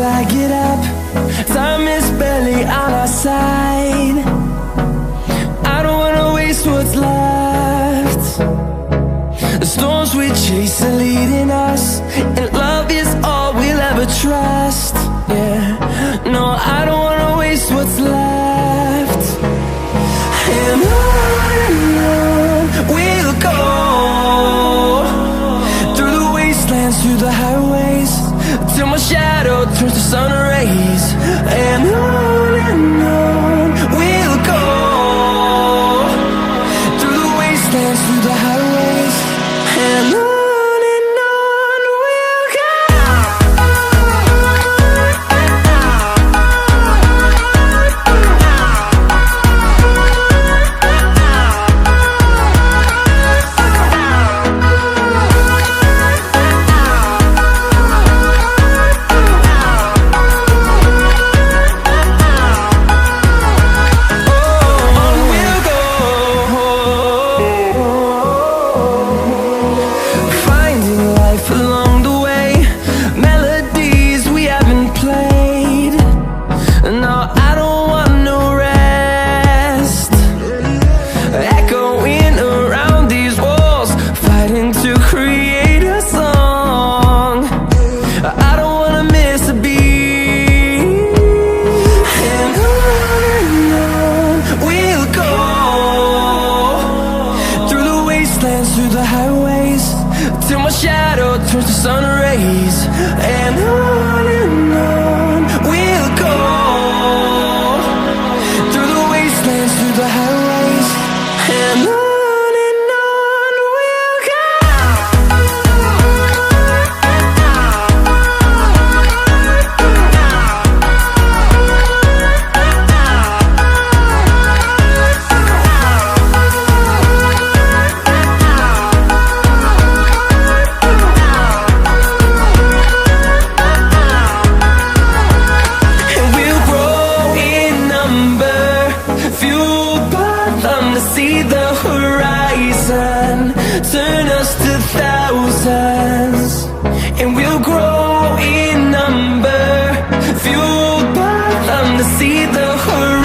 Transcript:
I get up, time is barely on our side. I don't wanna waste what's left. The storms we chase are leading us, and love is all we'll ever trust. Yeah, no, I don't wanna waste what's left. And on we'll go, through the wastelands, through the highways, till my shadow turns to sun rays. And on we'll go, through the wastelands, through the highways, and on we'll go. Through the highways, till my shadow turns to sun rays. And on we'll go, through the wastelands, through the highways, and on we'll go. See the horizon, turn us to thousands, and we'll grow in number, fueled by them to see the horizon.